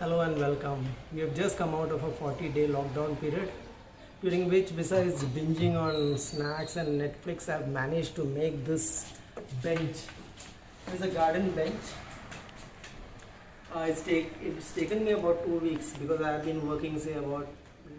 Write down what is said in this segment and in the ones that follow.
Hello and welcome. We have just come out of a 40-day lockdown period, during which, besides binging on snacks and Netflix, I've managed to make this bench. It's a garden bench. It's taken me about 2 weeks because I have been working, say, about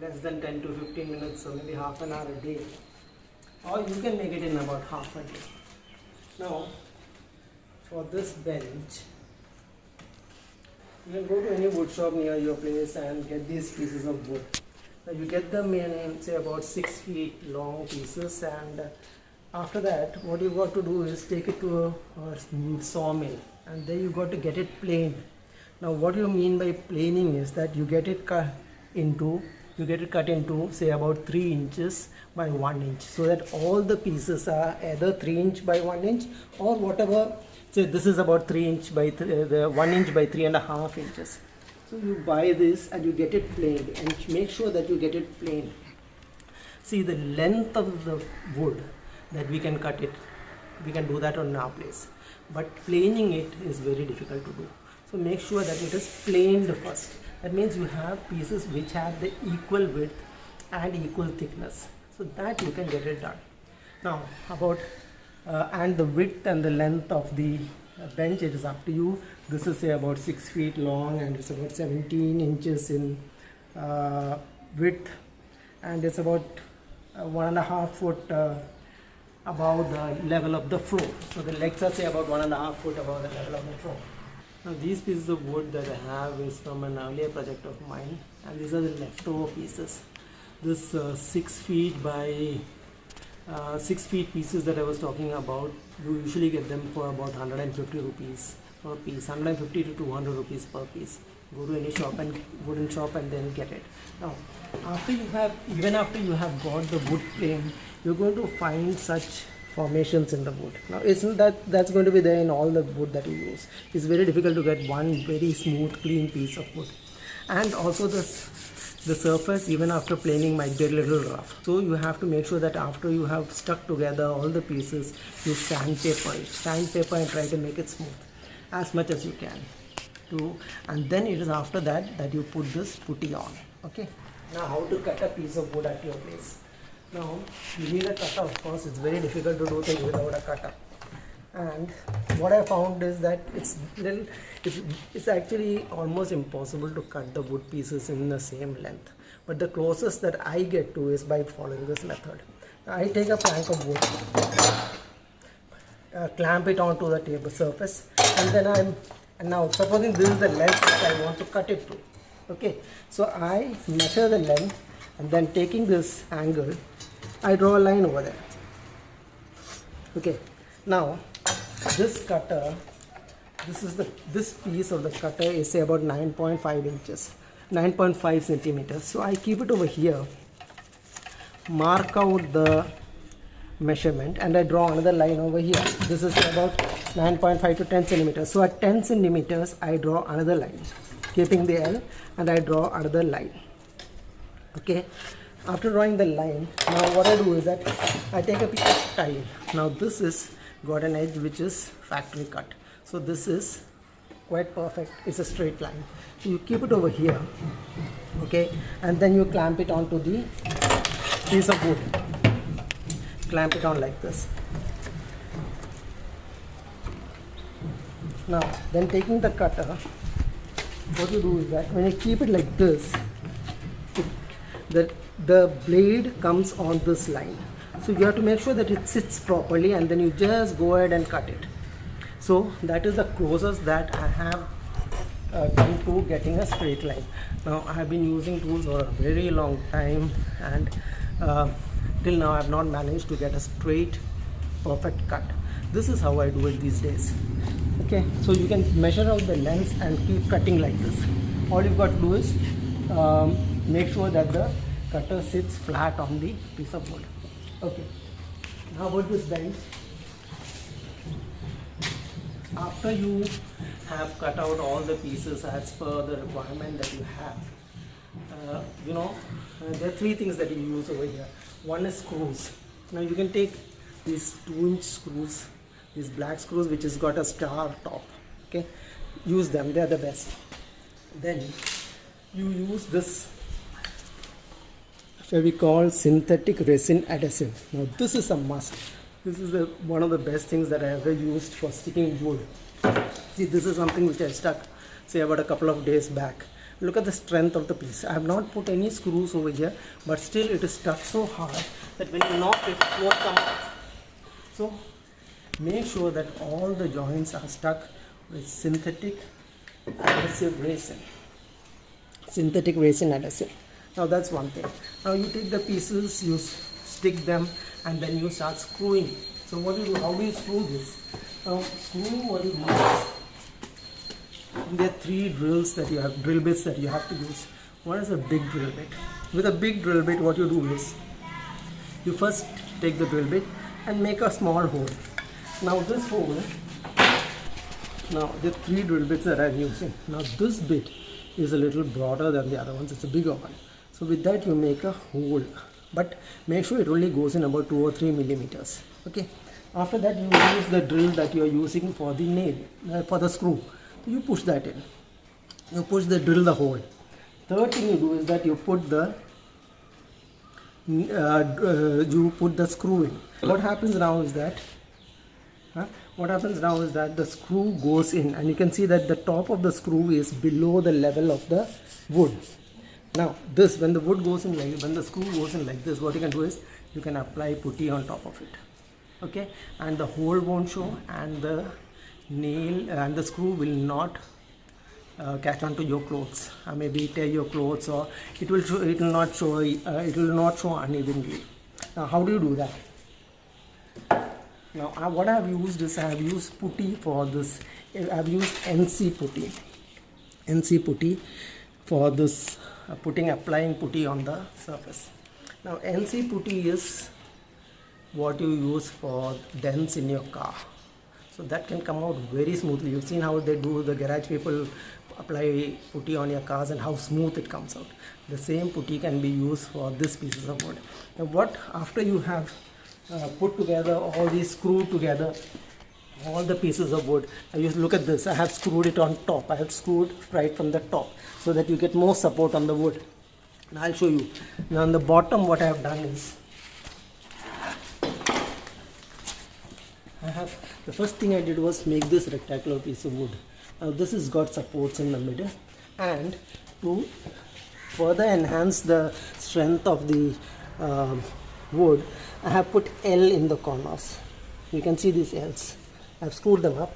less than 10 to 15 minutes, so maybe half an hour a day. Or you can make it in about half a day. Now, for this bench, you can go to any wood shop near your place and get these pieces of wood. Now you get them in, say, about 6 feet long pieces, and after that what you got to do is take it to a sawmill, and there you got to get it planed. Now what you mean by planing is that you get it cut into say about 3 inches by 1 inch, so that all the pieces are either 3 inch by 1 inch or whatever. So this is about 3 inch by 1 inch by 3.5 inches. So you buy this and you get it planed, and make sure that you get it planed. See, the length of the wood that we can cut it, we can do that on our place, but planing it is very difficult to do. So make sure that it is planed first. That means you have pieces which have the equal width and equal thickness, so that you can get it done. Now about and the width and the length of the bench, it is up to you. This is, say, about 6 feet long, and it's about 17 inches in width, and it's about 1.5 foot above the level of the floor. So the legs are, say, about 1.5 foot above the level of the floor. Now these pieces of wood that I have is from an earlier project of mine, and these are the leftover pieces. This 6 feet by 6 feet pieces that I was talking about, you usually get them for about 150 rupees per piece, 150 to 200 rupees per piece. Go to any shop and wooden shop and then get it. Now even after you have got the wood planed, you're going to find such formations in the wood. Now isn't that's going to be there in all the wood that you use. It's very difficult to get one very smooth clean piece of wood, and also the surface even after planing might be a little rough. So you have to make sure that after you have stuck together all the pieces, you sandpaper and try to make it smooth as much as you can. And then it is after that you put this putty on. Okay. Now how to cut a piece of wood at your place. Now you need a cutter, of course. It's very difficult to do things without a cutter. And what I found is that it's actually almost impossible to cut the wood pieces in the same length. But the closest that I get to is by following this method. I take a plank of wood, clamp it onto the table surface, and then now supposing this is the length that I want to cut it to. Okay, so I measure the length, and then taking this angle, I draw a line over there. Okay, now this cutter, this piece of the cutter is, say, about 9.5 centimeters. So I keep it over here, mark out the measurement, and I draw another line over here. This is about 9.5 to 10 centimeters. So at 10 centimeters, I draw another line, keeping the L, and I draw another line. Okay. After drawing the line, now what I do is that I take a piece of tile. Now this is got an edge which is factory cut, so this is quite perfect. It's a straight line. So you keep it over here, okay, and then you clamp it onto the piece of wood. Clamp it on like this. Now then, taking the cutter, what you do is that when you keep it like this, the blade comes on this line. So you have to make sure that it sits properly, and then you just go ahead and cut it. So that is the closest that I have come to getting a straight line. Now I have been using tools for a very long time, and till now I have not managed to get a straight perfect cut. This is how I do it these days. Okay, so you can measure out the length and keep cutting like this. All you've got to do is make sure that the cutter sits flat on the piece of wood. Okay, now about this bench. After you have cut out all the pieces as per the requirement that you have, there are 3 things that you use over here. One is screws. Now you can take these 2-inch screws, these black screws which has got a star top. Okay, use them, they are the best. Then you use this Fevicol synthetic resin adhesive. Now this is a must. This is one of the best things that I ever used for sticking wood. See, this is something which I stuck, say, about a couple of days back. Look at the strength of the piece. I have not put any screws over here, but still it is stuck so hard that when you knock it, it won't come off. So make sure that all the joints are stuck with synthetic adhesive resin. Synthetic resin adhesive. Now that's one thing. Now you take the pieces, you stick them, and then you start screwing. So what do you do? How do you screw this? Now screwing, what you do is, there are three drill bits that you have to use. One is a big drill bit. With a big drill bit, what you do is, you first take the drill bit and make a small hole. Now this hole, now the three drill bits that I'm using. Now this bit is a little broader than the other ones. It's a bigger one. So with that you make a hole, but make sure it only goes in about 2 or 3 millimeters. Okay. After that you use the drill that you are using for the nail, for the screw. So you push that in. You push the drill the hole. Third thing you do is that you put the screw in. What happens now is that the screw goes in, and you can see that the top of the screw is below the level of the wood. Now this, when the wood goes in when the screw goes in like this, what you can do is you can apply putty on top of it. Okay, and the hole won't show, and the nail and the screw will not catch onto your clothes, maybe tear your clothes, or it will not show unevenly. Now how do you do that? Now what I have used is, I have used putty for this. I have used NC putty for this, applying putty on the surface. Now NC putty is what you use for dents in your car, so that can come out very smoothly. You've seen how they do, the garage people apply putty on your cars and how smooth it comes out. The same putty can be used for this pieces of wood. Now after you have put together all these, screwed together all the pieces of wood, look at this, I have screwed it on top. I have screwed right from the top so that you get more support on the wood. Now I'll show you. Now on the bottom, what I have done is, the first thing I did was make this rectangular piece of wood. Now this has got supports in the middle, and to further enhance the strength of the wood, I have put L in the corners. You can see these L's. I have screwed them up.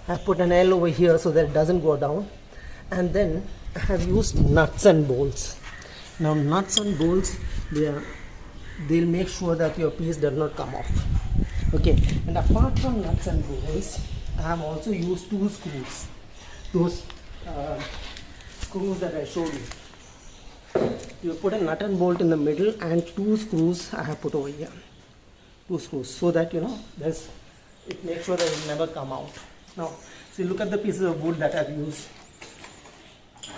I have put an L over here so that it doesn't go down, and then I have used nuts and bolts. Now nuts and bolts, they'll make sure that your piece does not come off. Okay, and apart from nuts and bolts, I have also used two screws. Those screws that I showed you. You put a nut and bolt in the middle, and two screws I have put over here. Two screws, so that it makes sure that it will never come out. Now, see, look at the pieces of wood that I've used.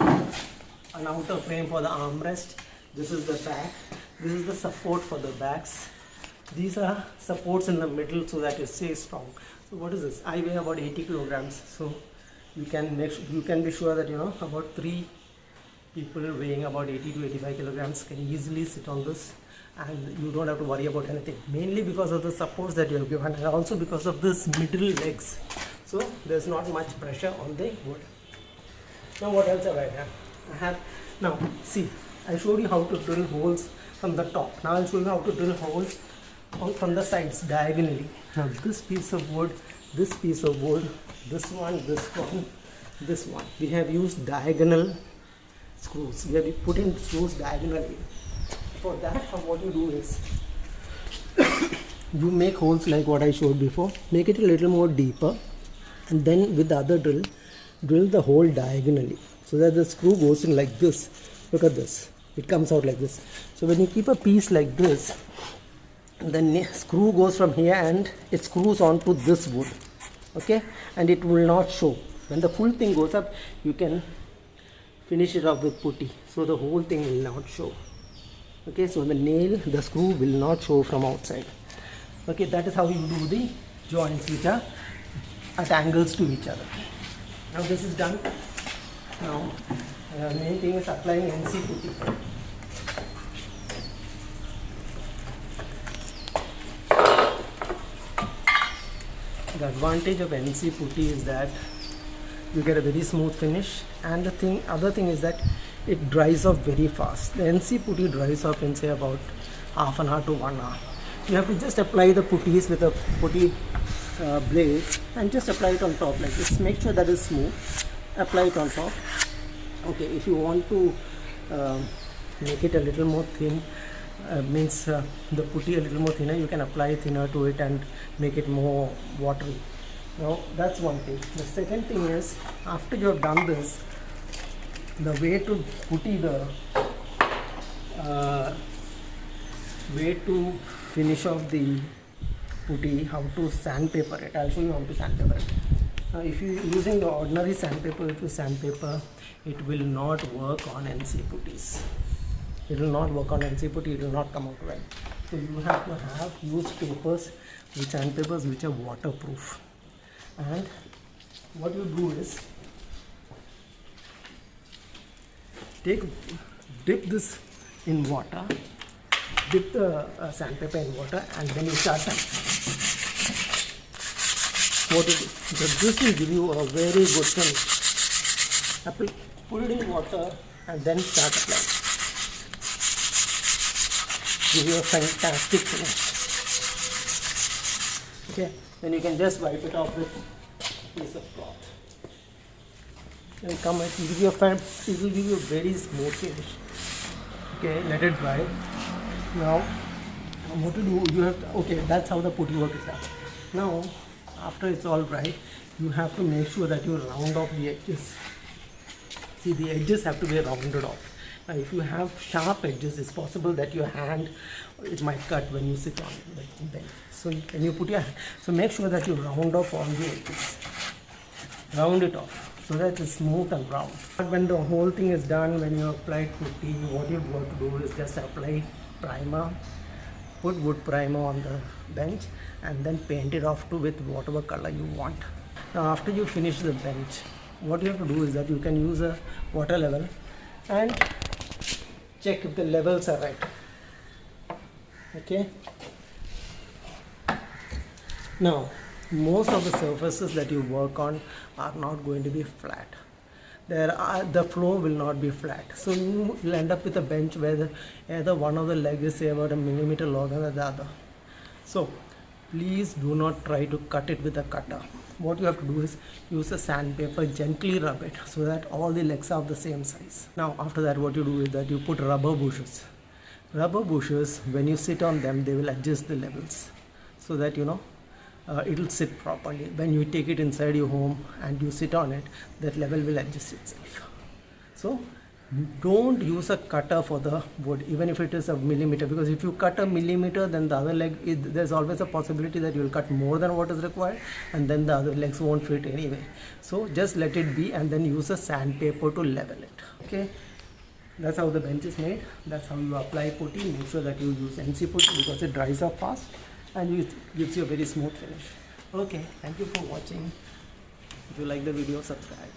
An outer frame for the armrest. This is the back. This is the support for the backs. These are supports in the middle so that it stays strong. So what is this? I weigh about 80 kilograms. So you can be sure that about 3 people weighing about 80 to 85 kilograms can easily sit on this, and you don't have to worry about anything. Mainly because of the supports that you have given, and also because of this middle legs. So there's not much pressure on the wood. Now what else have I done? Now see, I showed you how to drill holes from the top. Now I'll show you how to drill holes from the sides diagonally. Now this piece of wood, this piece of wood, this one, this one, we have used diagonal screws. We have put in screws diagonally. For that, what you do is you make holes like what I showed before. Make it a little more deeper, and then with the other drill the hole diagonally so that the screw goes in like this. Look at this, it comes out like this. So when you keep a piece like this, the screw goes from here and it screws onto this wood. Okay, and it will not show. When the full thing goes up, you can finish it off with putty, so the whole thing will not show. Okay, so the screw will not show from outside. Okay, that is how you do the joints which are at angles to each other. Now this is done. Now Main thing is applying NC putty. The advantage of NC putty is that you get a very smooth finish, and the other thing is that it dries off very fast. The NC putty dries off in say about half an hour to 1 hour. You have to just apply the putties with a putty blade and just apply it on top like this. Make sure that is smooth. Apply it on top. Okay, if you want to make it a little more thin, the putty a little more thinner, you can apply thinner to it and make it more watery. Now that's one thing. The second thing is, after you have done this, the way to putty the way to finish off the putty, how to sandpaper it. I'll show you how to sandpaper it. Now if you are using the ordinary sandpaper, it will not work on NC putties. It will not work on NC putty, it will not come out well. So you have to use sandpapers which are waterproof. And what you do is dip this in water, dip the sandpaper in water, and then you start sandpapering. What you do, this will give you a very good finish. Put it in water and then start applying. Give you a fantastic finish. Okay, then you can just wipe it off with a piece of cloth. It will give you a very smooth finish. Okay, let it dry. Now, what to do? You have to, okay, that's how the putty work is done. Now, after it's all dry, you have to make sure that you round off the edges. See, the edges have to be rounded off. Now, if you have sharp edges, it's possible that your hand, it might cut when you sit on the bench. So when you put your hand, so make sure that you round off all the edges. Round it off so that it's smooth and round. But when the whole thing is done, when you apply putty, what you've got to do is just apply primer, put wood primer on the bench, and then paint it off with whatever color you want. Now after you finish the bench, what you have to do is that you can use a water level and check if the levels are right. Okay. Now, most of the surfaces that you work on are not going to be flat. The floor will not be flat. So you will end up with a bench where either one of the legs is say about a millimeter longer than the other. So please do not try to cut it with a cutter. What you have to do is use a sandpaper, gently rub it so that all the legs are of the same size. Now after that, what you do is that you put rubber bushes. Rubber bushes, when you sit on them, they will adjust the levels so that it will sit properly. When you take it inside your home and you sit on it, that level will adjust itself. So don't use a cutter for the wood, even if it is a millimeter, because if you cut a millimeter, then the other leg, there's always a possibility that you will cut more than what is required, and then the other legs won't fit anyway. So just let it be and then use a sandpaper to level it. Okay, that's how the bench is made. That's how you apply putty. Make sure that you use NC putty because it dries up fast and it gives you a very smooth finish. Okay, thank you for watching. If you like the video, subscribe.